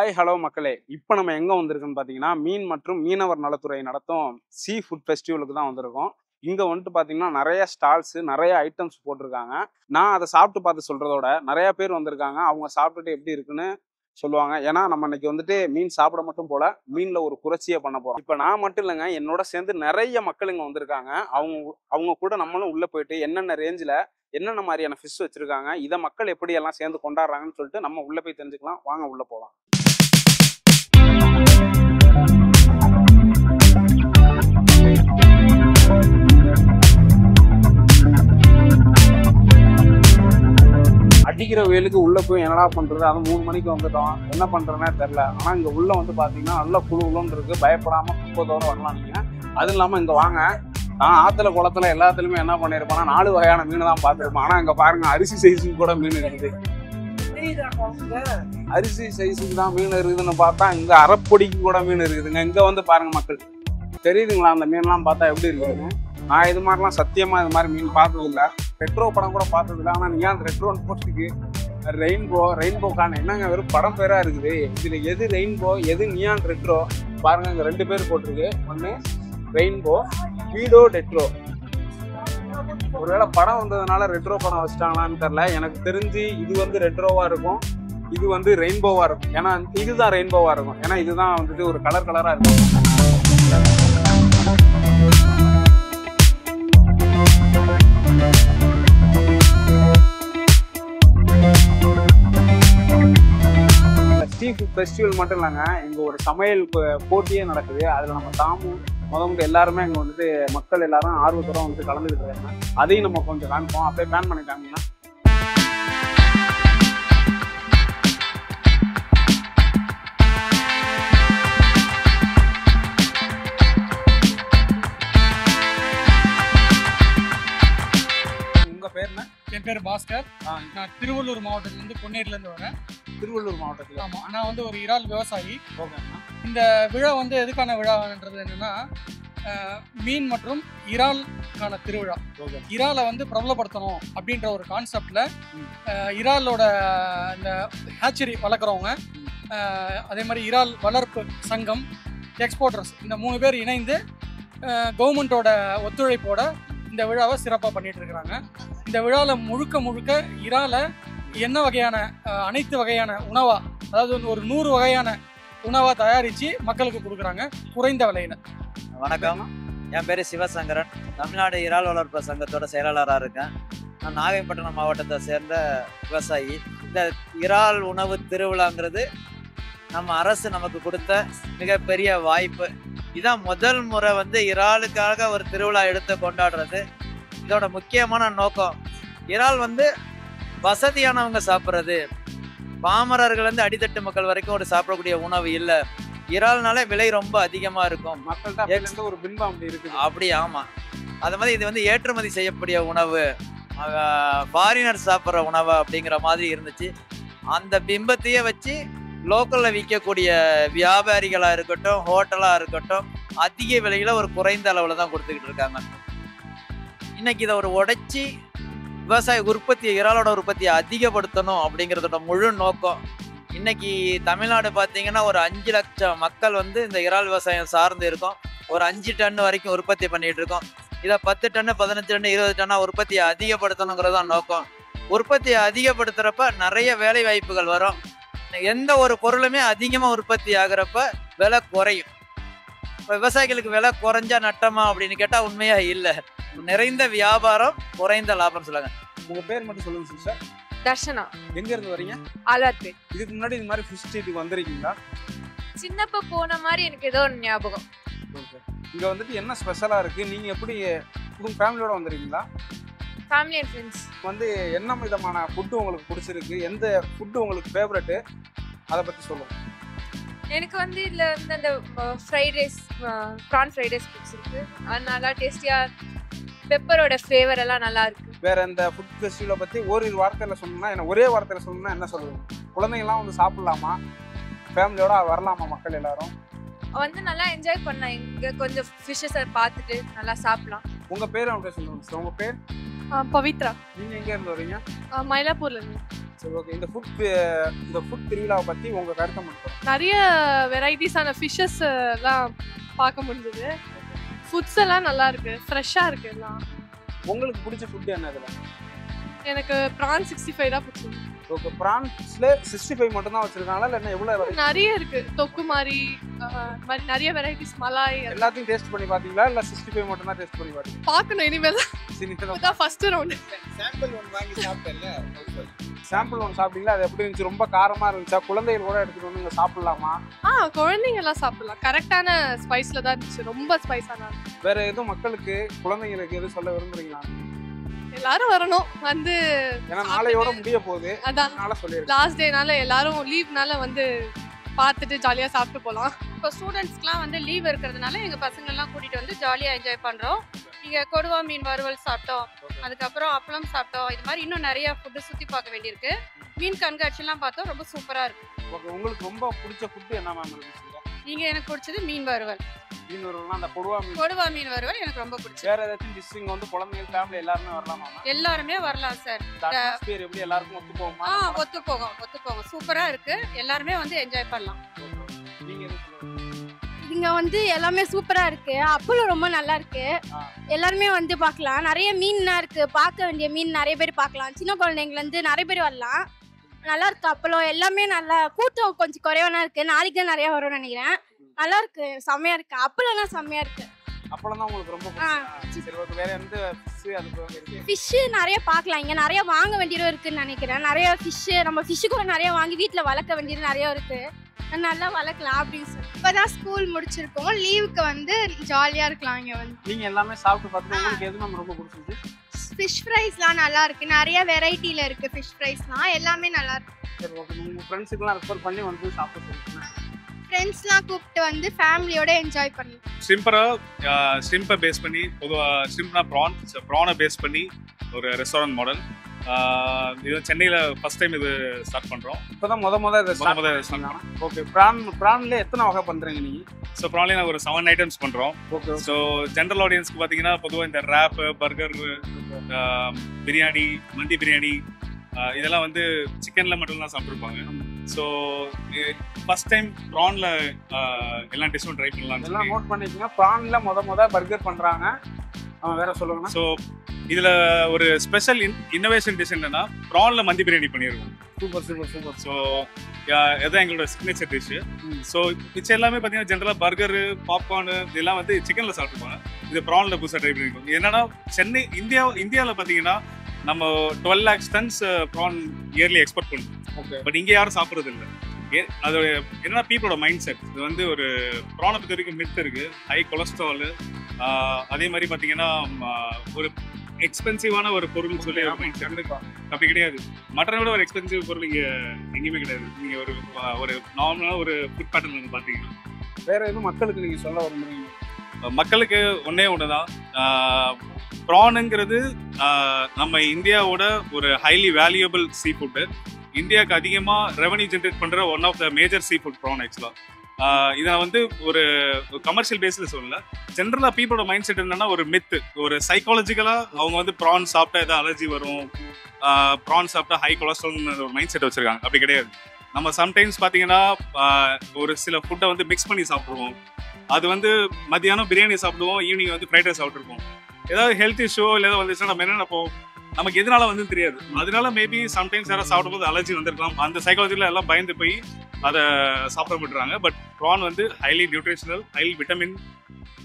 Hi hello மக்களே, இப்போ நம்ம எங்கே வந்திருக்கோன்னு பார்த்தீங்கன்னா மீன் மற்றும் மீனவர் நலத்துறை நடத்தும் சீ ஃபுட் ஃபெஸ்டிவலுக்கு தான் வந்திருக்கோம். இங்கே வந்துட்டு பார்த்தீங்கன்னா நிறைய ஸ்டால்ஸு நிறைய ஐட்டம்ஸ் போட்டிருக்காங்க. நான் அதை சாப்பிட்டு பார்த்து சொல்கிறதோட நிறைய பேர் வந்திருக்காங்க. அவங்க சாப்பிட்டுட்டு எப்படி இருக்குன்னு சொல்லுவாங்க. ஏன்னா நம்ம இன்னைக்கு வந்துட்டு மீன் சாப்பிட மட்டும் போல மீனில் ஒரு புரட்சியை பண்ண போகிறோம். இப்போ நான் மட்டும் இல்லைங்க, என்னோட சேர்ந்து நிறைய மக்கள் இங்கே வந்திருக்காங்க. அவங்க கூட நம்மளும் உள்ளே போயிட்டு என்னென்ன ரேஞ்சில் என்னென்ன மாதிரியான ஃபிஷ் வச்சுருக்காங்க, இதை மக்கள் எப்படியெல்லாம் சேர்ந்து கொண்டாடுறாங்கன்னு சொல்லிட்டு நம்ம உள்ளே போய் தெரிஞ்சுக்கலாம். வாங்க உள்ளே போகலாம். அடிக்கிற வெயிலுக்கு உள்ள போய் என்னடா பண்றது, அது 3 மணிக்கு வந்துட்டோம், என்ன பண்றதுனே தெரியல. ஆனா இங்க உள்ள வந்து பாத்தீங்கன்னா நல்ல குழுன்னு இருக்கு, பயப்படாம குப்பத்தோட வரலாம் நீங்க. அது இல்லாம இங்க வாங்க, நான் ஆத்துல குளத்துல எல்லாத்துலயுமே என்ன பண்ணிருப்பேன்னா 4 வகையான மீன் தான் பார்த்துருப்பேன். ஆனா இங்க பாருங்க அரிசி சைஸுக்கு கூட மீன் இருக்குது. அரிசி சைஸுக்கு தான் மீன் இருக்குதுன்னு பார்த்தா இங்க அரைப்பொடிக்கு கூட மீன் இருக்குதுங்க. இங்க வந்து பாருங்க மக்கள், தெரியுதுங்களா அந்த மீன்லாம் பார்த்தா எப்படி இருக்குதுன்னு. நான் இது மாதிரிலாம் சத்தியமா இது மாதிரி மீன் பார்த்தது இல்லை. ரெட்ரோ படம் கூட பார்த்தது இல்லை. ஆனால் நீங்கள் அந்த ரெட்ரோன்னு போட்டுருக்கு ரெயின்போ காண என்னங்க வெறும் படம் பேராக இருக்குது. இதில் எது ரெயின்போ எது நியான் ரெட்ரோ பாருங்க. இங்கே 2 பேர் போட்டிருக்கு. ஒன்று ரெயின்போ, வீடோ டெட்ரோ. ஒருவேளை படம் வந்ததுனால ரெட்ரோ படம் வச்சுட்டாங்களான்னு தெரில. எனக்கு தெரிஞ்சு இது வந்து ரெட்ரோவாக இருக்கும், இது வந்து ரெயின்போவாக இருக்கும். ஏன்னா இதுதான் ரெயின்போவாக இருக்கும், ஏன்னா இதுதான் வந்துட்டு ஒரு கலராக இருக்கும். சீ ஃபுட் ஃபெஸ்டிவல் மட்டும் இல்லைங்க, இங்கே ஒரு சமையல் போட்டியே நடக்குது. அதில் நம்ம தாமும் முதல்ல எல்லாருமே இங்கே வந்துட்டு மக்கள் எல்லாரும் ஆர்வத்தோட வந்துட்டு கலந்துக்கிட்டு இருக்காங்க. அதையும் நம்ம கொஞ்சம் காமிப்போம். அப்படியே பிளான் பண்ணிட்டாங்கன்னா உங்கள் பேர் என்ன? என் பேர் பாஸ்கர். நான் திருவள்ளூர் மாவட்டத்திலேருந்து பொன்னேரிலேருந்து வரேன். திருவள்ளூர் மாவட்டத்தில்? ஆமாம், நான் வந்து ஒரு இறால் விவசாயி. ஓகேண்ணா. இந்த விழா வந்து எதுக்கான விழான்றது என்னென்னா, மீன் மற்றும் இறாலுக்கான திருவிழா. இறாலை வந்து பிரபலப்படுத்தணும் அப்படின்ற ஒரு கான்செப்டில் இறாலோட இந்த ஹேச்சரி வளர்க்குறவங்க, அதே மாதிரி இறால் வளர்ப்பு சங்கம், எக்ஸ்போர்ட்டர்ஸ், இந்த 3 பேர் இணைந்து கவர்மெண்ட்டோட ஒத்துழைப்போட இந்த விழாவை சிறப்பாக பண்ணிகிட்டு இருக்கிறாங்க. இந்த விழாவில் முழுக்க இறாலை என்ன வகையான அனைத்து வகையான உணவாக, அதாவது ஒரு 100 வகையான உணவாக தயாரித்து மக்களுக்கு கொடுக்குறாங்க குறைந்த விலையில். வணக்கம், என் பேர் சிவசங்கரன். தமிழ்நாடு இறால் வளர்ப்பு சங்கத்தோட செயலாளராக இருக்கேன். நான் நாகைப்பட்டினம் மாவட்டத்தை சேர்ந்த விவசாயி. இந்த இறால் உணவு திருவிழாங்கிறது நம்ம அரசு நமக்கு கொடுத்த மிகப்பெரிய வாய்ப்பு. இதான் முதல் முறை வந்து இறாலுக்காக ஒரு திருவிழா எடுத்து கொண்டாடுறது. இதோட முக்கியமான நோக்கம், இறால் வந்து வசதியானவங்க சாப்பிட்றது, பாமரர்கள்லேருந்து அடித்தட்டு மக்கள் வரைக்கும் ஒரு சாப்பிடக்கூடிய உணவு இல்லை. இறால்னால விலை ரொம்ப அதிகமாக இருக்கும், மக்கள்கிட்ட ஒரு பின்பம் அப்படி இருக்குது. அப்படி ஆமாம். அது மாதிரி இது வந்து ஏற்றுமதி செய்யக்கூடிய உணவு, ஃபாரினர் சாப்பிட்ற உணவு அப்படிங்கிற மாதிரி இருந்துச்சு. அந்த பிம்பத்தையே வச்சு லோக்கலில் விற்கக்கூடிய வியாபாரிகளாக இருக்கட்டும், ஹோட்டலாக இருக்கட்டும், அதிக விலையில் ஒரு குறைந்த அளவில் தான் கொடுத்துக்கிட்டு இருக்காங்க. இன்னைக்கு இதை ஒரு உடைச்சி விவசாய உற்பத்தியை, இறாலோட உற்பத்தியை அதிகப்படுத்தணும் அப்படிங்கிறதோட முழு நோக்கம். இன்னைக்கு தமிழ்நாடு பார்த்தீங்கன்னா ஒரு 5 லட்சம் மக்கள் வந்து இந்த இறால் விவசாயம் சார்ந்து இருக்கோம். ஒரு 5 டன் வரைக்கும் உற்பத்தி பண்ணிட்டு இருக்கோம். இதை 10 டன்னு 15 டன்னு 20 டன்னா உற்பத்தியை அதிகப்படுத்தணுங்கிறதான் நோக்கம். உற்பத்தியை அதிகப்படுத்துகிறப்ப நிறைய வேலை வாய்ப்புகள் வரும். எந்த ஒரு பொருளுமே அதிகமாக உற்பத்தி ஆகிறப்ப விலை குறையும். இப்போ விவசாயிகளுக்கு விலை குறைஞ்சா நட்டமா அப்படின்னு கேட்டால் உண்மையாக இல்லை. நிறைந்த வியாபாரம் குறைந்த லாபம் சொல்லுங்க. உங்க பேர் மட்டும் சொல்லுங்க சிஸ்டர். தர்ஷனா. எங்க இருந்து வரீங்க? ஆலார்பேட். இதுக்கு முன்னாடி இந்த மாதிரி ஃபிஷ் ஸ்ட்ரீட்டுக்கு வந்திருக்கீங்களா? சின்னப்ப போன மாதிரி எனக்கு ஏதோ ஒரு ஞாபகம். இங்க வந்துட்டு என்ன ஸ்பெஷலா இருக்கு? நீங்க எப்படி உங்க ஃபேமிலியோட வந்திருக்கீங்களா? Family and friends. வந்து என்ன விதமான ஃபுட்டு உங்களுக்கு பிடிச்சிருக்கு, எந்த ஃபுட்டு உங்களுக்கு ஃபேவரட்டு, அதை பற்றி சொல்லுங்க. எனக்கு வந்து இதில் வந்து அந்த fried rice, PRAN fried rice பிடிச்சிருக்கு. அது நல்லா டேஸ்டியாக, பெப்பரோட ஃப்ளேவர் எல்லாம் நல்லா இருக்கு. வேற இந்த ஃபுட் ஃபெஸ்டிவலை பற்றி ஒரு வார்த்தையில் சொல்லணும்னா என்ன, ஒரே வார்த்தையில் சொல்லணும்னா என்ன சொல்லுவீங்க? குழந்தைங்களாம் வந்து சாப்பிடலாமா, ஃபேமிலியோட வரலாமா மக்கள் எல்லாரும்? வந்து நல்லா என்ஜாய் பண்ணலாம். இங்கே கொஞ்சம் ஃபிஷ்ஷஸை பார்த்துட்டு நல்லா சாப்பிடலாம். உங்கள் பேர் அப்படியே சொல்லுங்க சார். உங்கள் பேர்? பவித்ரா. நீங்கள் எங்கே இருந்து வரீங்க? மயிலாப்பூர்லேருந்து. சரி ஓகே. இந்த ஃபுட் திருவிழாவை பத்தி உங்க கருத்தை மட்டும். நிறைய வெரைட்டிஸான ஃபிஷ்ஷஸ் எல்லாம் பார்க்க முடிஞ்சது. ஃபுட்ஸ் எல்லாம் நல்லா இருக்கு, ஃப்ரெஷ்ஷா இருக்கு எல்லாம். உங்களுக்கு பிடிச்ச ஃபுட் என்ன இதுல? எனக்கு ப்ரான் 65 தான் பிடிச்சது. ஓகே. ப்ரான்ஸ்ல 65 மட்டும் தான் வச்சிருக்காங்களா இல்ல என்ன எவ்வளவு variety? நிறைய இருக்கு, தொக்கு மாதிரி மாதிரி நிறைய வெரைட்டிஸ், மலாய் எல்லாத்தையும் டேஸ்ட் பண்ணி பாத்தீங்களா இல்ல 65 மட்டும் தான் டேஸ்ட் பண்ணி பாத்தீங்களா? பார்க்கணும் இனிமேல். தான் ஃபர்ஸ்ட் ரவுண்ட். சாம்பிள் ஒன்று வாங்கி சாப்பிட்டேன்ல. சாம்பிள் ஒன்று சாப்பிட்டீங்களா? அது எப்படி இருந்துச்சு? ரொம்ப காரமா இருந்துச்சா? குழந்தைகள் கூட எடுத்துட்டு வந்து சாப்பிடலாமா? குழந்தைங்க எல்லாம் சாப்பிடலாம். கரெக்டான ஸ்பைஸ்ல தான் இருந்துச்சு, ரொம்ப ஸ்பைஸான. வேற எதுவும் மக்களுக்கு குழந்தைங்களுக்கு எதுவும் சொல்ல விரும்புறீங்களா? எல்லாரும் வரணும் வந்து, ஏன்னா நாளையோட முடிய போகுது. அதான் லாஸ்ட் டேனால எல்லாரும் லீவ்னால வந்து பார்த்துட்டு ஜாலியாக சாப்பிட்டு போகலாம். இப்போ ஸ்டூடெண்ட்ஸ்க்குலாம் வந்து லீவ் இருக்கிறதுனால எங்கள் பசங்களெலாம் கூட்டிகிட்டு வந்து ஜாலியாக என்ஜாய் பண்ணுறோம். இங்கே கொடுவா மீன் வறுவல் சாப்பிட்டோம், அதுக்கப்புறம் அப்பளம் சாப்பிட்டோம். இது மாதிரி இன்னும் நிறைய ஃபுட்டு சுற்றி பார்க்க வேண்டியிருக்கு. மீன் கண்காட்சியெல்லாம் பார்த்தோம், ரொம்ப சூப்பராக இருக்கும். உங்களுக்கு ரொம்ப பிடிச்ச ஃபுட்டு என்ன மேம்? நீங்கள் எனக்கு பிடிச்சது மீன் வறுவல். மீன் வறுவல்னா அந்த கொடுவா மீன் வறுவல் எனக்கு ரொம்ப பிடிச்சது. வேற ஏதாச்சும் டிஷ்ஷிங் வந்து குழந்தைங்க ஃபேமிலி எல்லாருமே வரலாமா? எல்லாருமே வரலாம் சார். அட்மாஸ்பியர் எப்படி எல்லாருக்கும் ஒத்து போகுமா? ஒத்து போகும். சூப்பரா இருக்கு, எல்லாருமே வந்து என்ஜாய் பண்ணலாம். இங்க வந்து எல்லாமே சூப்பரா இருக்கு. அப்பளம் ரொம்ப நல்லா இருக்கு, எல்லாருமே வந்து பார்க்கலாம். நிறைய மீன்லாம் இருக்கு, பார்க்க வேண்டிய மீன் நிறைய பேர் பார்க்கலாம். சின்ன குழந்தைங்கள இருந்து நிறைய பேர் வரலாம். நல்லா இருக்கு அப்பளம் எல்லாமே. நல்லா கூட்டம் கொஞ்சம் குறைவானா இருக்கு, நாளைக்கு தான் நிறைய வரும்னு நினைக்கிறேன். நல்லா இருக்கு, செம்மையா இருக்கு. அப்பளம்லாம் செம்மையா இருக்கு. அப்பளம் தான் உங்களுக்கு ரொம்ப பிடிச்சது. சரி ஓகே. வேற எந்த ஃபிஷ் அதுக்கு இருக்கு? ஃபிஷ் நிறைய பார்க்கலாம். இங்க நிறைய வாங்க வேண்டியது இருக்குன்னு நினைக்கிறேன். நிறைய ஃபிஷ், நம்ம ஃபிஷ் கூட நிறைய வாங்கி வீட்டுல வளர்க்க வேண்டியது நிறைய இருக்கு. நல்லா வளர்க்கலாம் அப்படின்னு சொல்லி. இப்பதான் ஸ்கூல் முடிச்சிருக்கோம், லீவுக்கு வந்து ஜாலியா இருக்கலாம். இங்க வந்து நீங்க எல்லாமே சாப்பிட்டு பார்த்துட்டு உங்களுக்கு எது மேம் ரொம்ப பிடிச்சிருக்கு? ஃபிஷ் ஃப்ரைஸ்லாம் நல்லா இருக்கு, நிறைய வெரைட்டில இருக்கு ஃபிஷ் ஃப்ரைஸ்லாம், எல்லாமே நல்லா இருக்கு. சரி ஓகே. உங்க ஃப்ரெண்ட்ஸுக்குலாம் ரெஃபர் பண்ணி வந்து சாப்பிட சொல்லுங்க. ஃப்ரெண்ட்ஸ்லாம் கூப்பிட்டு வந்து ஃபேமிலியோட என்ஜாய் பண்ணலாம். ஸ்ரிம்பை பேஸ் பண்ணி, பொதுவாக ஸ்ரிம்ப்னா ப்ரானை பேஸ் பண்ணி ஒரு ரெஸ்டாரண்ட் மாடல். இது சென்னையில் ஃபர்ஸ்ட் டைம் இது ஸ்டார்ட் பண்ணுறோம். இப்போதான் முத ஸ்டார்ட். ஓகே. ப்ரான்ல எத்தனை வகை பண்ணுறீங்க நீங்கள்? ஸோ ப்ரான்லேயே நான் ஒரு 7 ஐட்டம்ஸ் பண்ணுறோம். ஓகே. ஸோ ஜென்ரல் ஆடியன்ஸ்க்கு பார்த்தீங்கன்னா பொதுவாக இந்த ரேப்பு, பர்கர், பிரியாணி, மந்தி பிரியாணி, இதெல்லாம் வந்து சிக்கனில் மட்டும்தான் சாப்பிட்ருப்பாங்க. ஸோ ஃபர்ஸ்ட் டைம் ப்ரானில் எல்லா டிஷ்ஷும் ட்ரை பண்ணலாம். எல்லாம் நோட் பண்ணிக்கோங்க. ப்ரானில் முத பர்கர் பண்ணுறாங்க. வேற சொல்லுவாங்க. ஸோ இதில் ஒரு ஸ்பெஷல் இன்னோவேஷன் டிஷ் என்னன்னா, ப்ரானில் மந்தி பிரியாணி பண்ணியிருக்கோம். சூப்பர். ஸோ இதுதான் எங்களோட சிக்னேச்சர் டிஷ்ஷு. ஸோ மிச்சம் எல்லாமே பார்த்தீங்கன்னா ஜென்ரலாக பர்கரு, பாப்கார்னு இதெல்லாம் வந்து சிக்கனில் சாப்பிட்டுப்பாங்க. இது ப்ரானில் புதுசாக ட்ரை பண்ணியிருக்கோம். என்னன்னா இந்தியாவில் பார்த்தீங்கன்னா நம்ம 12 lakhs tons prawn yearly export பண்ணுறோம். ஓகே. பட் இங்கே யாரும் சாப்பிட்றது இல்லை. அதோட என்னன்னா பீப்புளோட மைண்ட் செட். இது வந்து ஒரு ப்ரானை பொறுத்த வரைக்கும் மித் இருக்கு, ஹை கொலஸ்ட்ரால். அதே மாதிரி பார்த்தீங்கன்னா ஒரு எக்ஸ்பென்சிவான ஒரு பொருள்னு சொல்லி மைண்ட் செட். அப்படி கிடையாது. மட்டனை விட ஒரு எக்ஸ்பென்சிவ் பொருள் இங்கே எங்கேயுமே கிடையாது. நீங்கள் ஒரு நார்மலான ஒரு ஃபுட் பேட்டர்ன் வந்து பார்த்தீங்கன்னா. வேற எதுவும் மக்களுக்கு நீங்கள் சொல்ல விரும்புறீங்க? மக்களுக்கு ஒன்று தான், ப்ரானுங்கிறது நம்ம இந்தியாவோட ஒரு ஹைலி வேல்யூபிள் சீ ஃபுட்டு. இந்தியாவுக்கு அதிகமாக ரெவன்யூ ஜென்ரேட் பண்ணுற one of the major seafood prawn ஆக்சுவலாக. இதை வந்து ஒரு கமர்ஷியல் பேஸில் சொல்லல. ஜென்ரலாக பீப்புளோட மைண்ட் செட் என்னன்னா ஒரு மித்து, ஒரு சைக்காலஜிக்கலாக அவங்க வந்து ப்ரான் சாப்பிட்டா ஏதாவது அலர்ஜி வரும், ப்ரான் சாப்பிட்டா ஹை கொலஸ்ட்ரால்னு ஒரு மைண்ட் செட் வச்சுருக்காங்க. அப்படி கிடையாது. நம்ம சம்டைம்ஸ் பார்த்தீங்கன்னா ஒரு சில ஃபுட்டை வந்து மிக்ஸ் பண்ணி சாப்பிடுவோம். அது வந்து மத்தியானம் பிரியாணி சாப்பிடுவோம், ஈவினிங் வந்து ஃப்ரைட் ரைஸ் சாப்பிட்ருப்போம். ஏதாவது ஹெல்த் இஷ்யூ இல்லை ஏதாவது வந்துச்சுன்னா நம்ம என்ன நினைப்போம், நமக்கு எதனால வந்து தெரியாது. அதனால மேபி சம்டைம்ஸ் யாராவது சாப்பிடும்போது அலர்ஜி வந்திருக்கலாம். அந்த சைக்காலஜியில் எல்லாம் பயந்து போய் அதை சாப்பிட விட்டுறாங்க. பட் ப்ரான் வந்து highly nutritional, highly vitamin,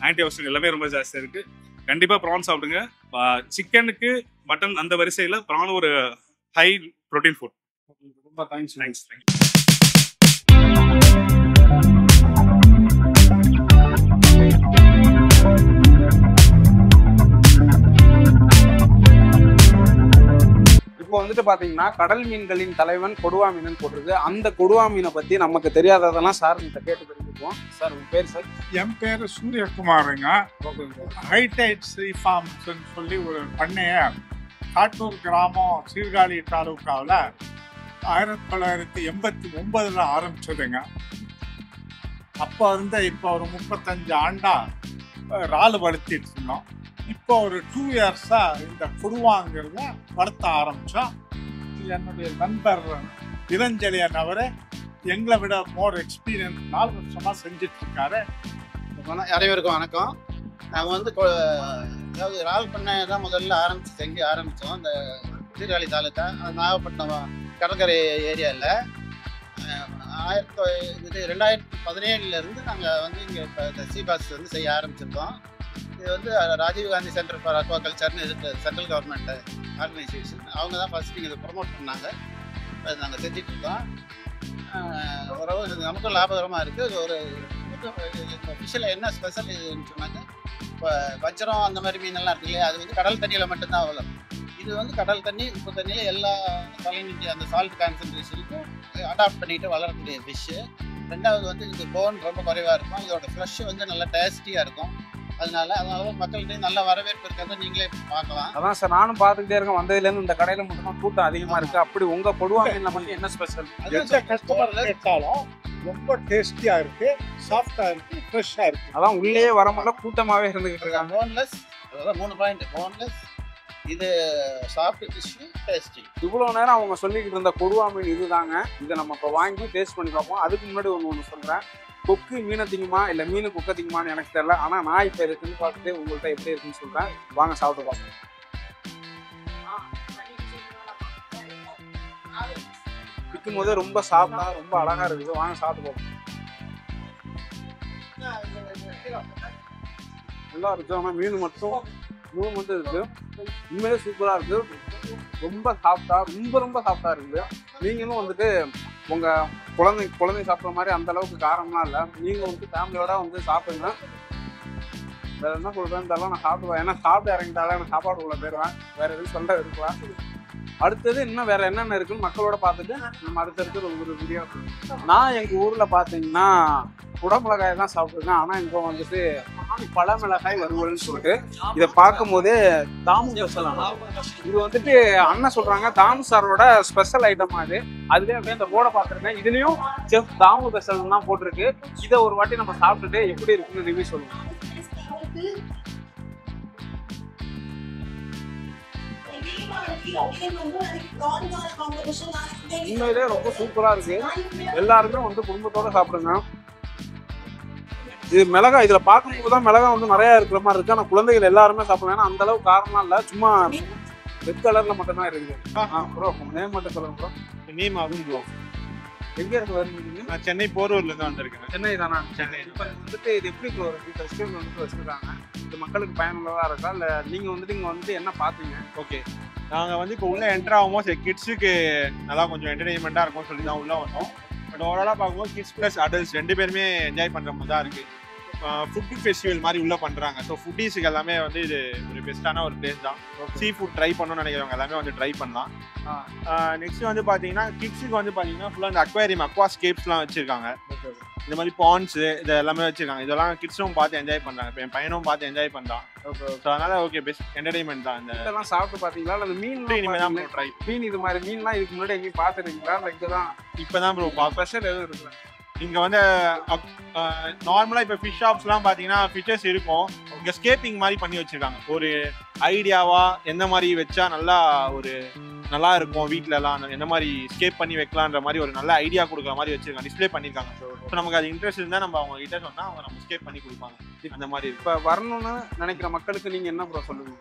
anti accident எல்லாமே ரொம்ப ஜாஸ்தியாக இருக்குது. கண்டிப்பாக ப்ரான் சாப்பிடுங்க. சிக்கனுக்கு மட்டன் அந்த வரிசையில் ப்ரான் ஒரு ஹை ப்ரோட்டீன் ஃபுட். ரொம்ப தேங்க்ஸ். இப்போ வந்துட்டு பாத்தீங்கன்னா கடல் மீன்களின் தலைவன் கொடுவா மீன் போட்டிருக்கு. அந்த கொடுவா மீனை பத்தி நமக்கு தெரியாததெல்லாம் சார் கிட்ட கேட்டு தெரிஞ்சுக்குவோம். சார் உங்க பேர்? சார் என் பேர் சூரியகுமாருங்க. ஹைடைட் சீ ஃபார்ம்ஸ் சொல்லி ஒரு பண்ணைய காட்டூர் கிராமம், சீர்காழி தாலுக்காவில் 1989 ஆரம்பிச்சதுங்க. அப்போ இருந்த இப்போ ஒரு 35 ஆண்டா இறால் வளர்த்திட்டு இருந்தோம். இப்போ ஒரு 2 இயர்ஸாக இந்த கொடுவாங்கிறத வளர்த்த ஆரம்பித்தோம். என்னுடைய நண்பர் நிரஞ்சலியன் அவரை எங்களை விட மோர் எக்ஸ்பீரியன்ஸ் 4 வருஷமாக செஞ்சுட்டு இருக்காரு. அனைவருக்கும் வணக்கம். நாங்கள் வந்து அதாவது இறால் பண்ணை தான் முதல்ல செஞ்சு ஆரம்பித்தோம். இந்த சீர்காழி தாலுக்கா நாகப்பட்டினம் கடற்கரை ஏரியாவில் 2017 நாங்கள் வந்து இங்கே இப்போ இந்த சீபாஸ் வந்து செய்ய ஆரம்பிச்சிருக்கோம். இது வந்து ராஜீவ்காந்தி சென்டர் ஃபார் அக்வாகல்ச்சர்னு இருக்கு, சென்ட்ரல் கவர்மெண்ட் ஆர்கனைசேஷன். அவங்க தான் ஃபஸ்ட்டு இதை ப்ரொமோட் பண்ணாங்க. அது நாங்கள் செஞ்சிட்ருக்கோம். ஓரளவு நமக்கும் லாபகரமாக இருக்குது. ஒரு ஃபிஷ்ஷில் என்ன ஸ்பெஷல் இதுன்னு சொன்னாங்க, இப்போ வஞ்சரம் அந்த மாதிரி மீனெல்லாம் இருக்கு இல்லையா, அது வந்து கடல் தண்ணியில் மட்டும்தான் வளரும். இது வந்து கடல் தண்ணி, உப்பு தண்ணியில் எல்லா சாலினிட்டி அந்த சால்ட் கான்சன்ட்ரேஷனுக்கும் அடாப்ட் பண்ணிட்டு வளரக்கூடிய ஃபிஷ்ஷு. ரெண்டாவது வந்து இது போன் ரொம்ப குறைவாக இருக்கும். இதோட ஃப்ளஷ் வந்து நல்லா டேஸ்டியாக இருக்கும். அதனால மக்கள்கிட்ட நல்ல வரவேற்பு இருக்கிறத நீங்களே பார்க்கலாம். அதான் சார், நானும் பார்த்துக்கிட்டே இருக்கேன். வந்ததுலேருந்து இந்த கடையில் மட்டும்தான் கூட்டம் அதிகமாக இருக்குது. அப்படி உங்கள் கொடுவா மீனில் மட்டும் என்ன ஸ்பெஷல்? எந்த கஸ்டமர் கேட்டாலும் ரொம்ப டேஸ்டியாக இருக்குது, சாஃப்டாக இருக்குது, ஃப்ரெஷ்ஷாக இருக்குது. அதான் உள்ளே வர முடியல, கூட்டமாகவே இருந்துக்கிட்டு இருக்காங்க. போன்லெஸ், அதான் 3 பாயிண்ட். போன்லெஸ், இது சாஃப்ட் ஃபிஷ், டேஸ்டி. இவ்வளோ நேரம் அவங்க சொல்லிக்கிட்டு இருந்த கொடுவா மீன் இதுதாங்க. இதை நம்ம இப்போ வாங்கி டேஸ்ட் பண்ணி பார்ப்போம். அதுக்கு முன்னாடி ஒன்று சொல்கிறேன். கொக்கு மீனை திங்குமா இல்லை மீன் கொக்கை திங்குமான்னு எனக்கு தெரியல. ஆனால் நான் இப்போ இதை தின்னு பார்த்துட்டு உங்கள்கிட்ட எப்படி இருக்குன்னு சொல்கிறேன். வாங்க சாப்பிட்டு பார்ப்போம். விற்கும் போதே ரொம்ப சாப்பிட்டா ரொம்ப அழகாக இருக்குது. வாங்க சாப்பிட்டு பார்ப்போம். நல்லா இருக்குது. ஆனால் மீன் மட்டும் இருக்குது. உண்மையிலே சூப்பராக இருக்குது. ரொம்ப சாப்பிட்டா ரொம்ப சாப்பிட்டா இருக்குது. நீங்களும் வந்துட்டு உங்கள் குழந்தை சாப்பிட்ற மாதிரி அந்த அளவுக்கு காரம்லாம் இல்லை. நீங்கள் வந்து ஃபேமிலியோட வந்து சாப்பிடுங்க. வேறு என்ன சொல்கிறேன்னு தெரியல, நான் சாப்பிடுவேன். ஏன்னா சாப்பிட்டு இறங்கிட்டாலே எனக்கு சாப்பாடு உள்ள போயிடுவேன். வேறு எதுவும் சொல்ல இருக்கலாம். அடுத்தது இன்னும் வேறு என்னென்ன இருக்குன்னு மக்களோட பார்த்துட்டு நம்ம அடுத்தடுத்து ஒரு வீடியோ. நான் எங்கள் ஊரில் பார்த்தீங்கன்னா குடமிளகாய் தான் சாப்பிட்ருக்கேன். ஆனால் இங்கே வந்துட்டு பழமிளகாய் வறுவல்னு சொல்லிட்டு இதை பார்க்கும் போதே தாமு ஸ்பெஷல். இது வந்துட்டு அண்ணன் சொல்கிறாங்க தாமு சாரோட ஸ்பெஷல் ஐட்டமா இது. அதுலேயே அப்படியே இந்த போர்டை பார்த்துருக்கேன். இதுலேயும் செஃப் தாமு ஸ்பெஷல் தான் போட்டிருக்கு. இதை ஒரு வாட்டி நம்ம சாப்பிட்டுட்டு எப்படி இருக்குன்னு ரிவ்யூ சொல்லுவோம். உண்மையிலே ரொம்ப சூப்பராக இருக்கு. எல்லாருமே வந்து குடும்பத்தோட சாப்பிடுங்க. இது மிளகாய், இதில் பார்க்கும்போது தான் மிளகாய் வந்து நிறையா இருக்கிற மாதிரி இருக்குது. ஆனால் குழந்தைகள் எல்லாருமே சாப்பிடலாம். ஏன்னா அந்த அளவுக்கு காரணம் இல்லை, சும்மா ரெட் கலரில் மட்டும்தான் இருக்குது. ப்ரோ நேம் மட்டும் சொல்லுங்க ப்ரோ. நேம் ஆகும் ப்ரோ. எங்கே இருக்கு வருவீங்க? நான் சென்னை போரூர்லேருந்து வந்திருக்கேன். சென்னை தானா? சென்னை. இப்போ வந்துட்டு இது எப்படி ப்ரோ இருக்குது? ஃபெஸ்டிவல் வந்துட்டு வச்சுருக்காங்க. இது மக்களுக்கு பயனுள்ளதாக இருக்கா? இல்லை நீங்கள் வந்துட்டு இங்கே வந்துட்டு என்ன பார்த்தீங்க? ஓகே, நாங்கள் வந்து இப்போ உள்ளே என்ட்ரு ஆகும்போது சரி கிட்ஸுக்கு நல்லா கொஞ்சம் என்டர்டெயின்மெண்ட்டாக இருக்கும்னு சொல்லி தான் உள்ளே வந்தோம். பட் ஓவராலாக பார்க்கும்போது கிட்ஸ் ப்ளஸ் அடல்ட்ஸ் 2 பேருமே என்ஜாய் பண்ணுற மாதிரி தான் இருக்குது. ஃபுட்டு ஃபெஸ்டிவல் மாதிரி உள்ளே பண்ணுறாங்க. ஸோ ஃபுட்டீஸுக்கு எல்லாமே வந்து இது ஒரு பெஸ்ட்டான ஒரு பிளேஸ் தான். சீ ஃபுட் ட்ரை பண்ணணும்னு நினைக்கிறவங்க எல்லாமே வந்து ட்ரை பண்ணலாம். நெக்ஸ்ட் வந்து பார்த்தீங்கன்னா கிட்ஸுக்கு வந்து பார்த்தீங்கன்னா ஃபுல்லாக இந்த அக்வாரியம் அக்வாஸ்கேப்ஸ்லாம் வச்சுருக்காங்க. இந்த மாதிரி பாண்ட்ஸு இது எல்லாமே வச்சுருக்காங்க. இதெல்லாம் கிட்ஸும் பார்த்து என்ஜாய் பண்ணுறாங்க. இப்போ என் பையனும் பார்த்து என்ஜாய் பண்ணுறான். ஸோ அதனால் ஓகே, பெஸ்ட் என்டர்டைன்மெண்ட் தான். இதெல்லாம் சாப்பிட்டு பார்த்தீங்களா? இல்லை மீன் இனிமேல் தான் ட்ரை. மீன் இது மாதிரி மீன்லாம் இதுக்கு முன்னாடி எங்கேயும் பார்த்துருக்கீங்களா? இல்லை இங்கே தான் இப்போ தான் ப்ரோ ஸ்பெஷல் எதுவும் இருக்குல்ல? இங்கே வந்து நார்மலாக இப்போ ஃபிஷ் ஷாப்ஸ்லாம் பார்த்தீங்கன்னா ஃபிஷ்ஷஸ் இருக்கும். இங்கே ஸ்கேப்பிங் மாதிரி பண்ணி வச்சுருக்காங்க. ஒரு ஐடியாவாக எந்த மாதிரி வச்சா நல்லா இருக்கும், வீட்டிலலாம் எந்த மாதிரி ஸ்கேப் பண்ணி வைக்கலான்ற மாதிரி ஒரு நல்ல ஐடியா கொடுக்குற மாதிரி வச்சுருக்காங்க, டிஸ்பிளே பண்ணியிருக்காங்க. ஸோ நமக்கு அது இன்ட்ரெஸ்ட் இருந்தால் நம்ம அவங்க கிட்ட சொன்னால் அவங்க நம்ம ஸ்கேப் பண்ணி கொடுப்பாங்க. அந்த மாதிரி இப்போ வரணும்னு நினைக்கிற மக்களுக்கு நீங்கள் என்ன ப்ரோ சொல்லுவீங்க?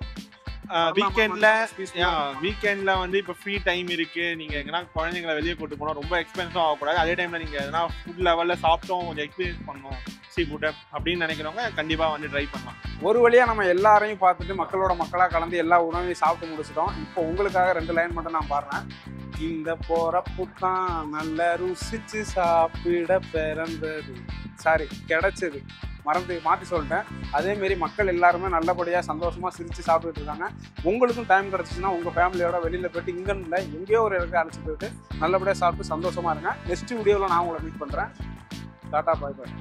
வீக்கெண்டில் வந்து இப்போ ஃப்ரீ டைம் இருக்குது, நீங்கள் எங்கன்னா குழந்தைங்களை வெளியே கூட்டு போனால் ரொம்ப எக்ஸ்பென்சிவ் ஆகக்கூடாது. அதே டைமில் நீங்கள் எதனா ஃபுட் லெவலில் சாப்பிட்டோம் கொஞ்சம் எக்ஸ்பீரியன்ஸ் பண்ணணும் சீ ஃபுட்டை அப்படின்னு நினைக்கிறவங்க கண்டிப்பாக வந்து ட்ரை பண்ணலாம். ஒரு வழியாக நம்ம எல்லாரையும் பார்த்துட்டு மக்களோட மக்களாக கலந்து எல்லா உணவையும் சாப்பிட்டு முடிச்சிட்டோம். இப்போ உங்களுக்காக 2 லைன் மட்டும் நான் பாடுறேன். இந்த போறப்பு தான் நல்ல ருசிச்சு சாப்பிட பிறந்தது, சாரி கிடைச்சது, மாற்றி சொல்லிட்டேன். அதேமாரி மக்கள் எல்லாருமே நல்லபடியாக சந்தோஷமாக சிரித்து சாப்பிட்டுட்டு இருக்காங்க. உங்களுக்கும் டைம் கிடச்சிச்சின்னா உங்கள் ஃபேமிலியோட வெளியில் போய்ட்டு இங்கன்னு இல்லை எங்கேயோ ஒரு இடத்துக்கு அழைச்சி போயிட்டு நல்லபடியாக சாப்பிட்டு சந்தோஷமாக இருங்க. நெக்ஸ்ட் வீடியோவில் நான் உங்களை மீட் பண்ணுறேன். டாட்டா, பாய் பாய்.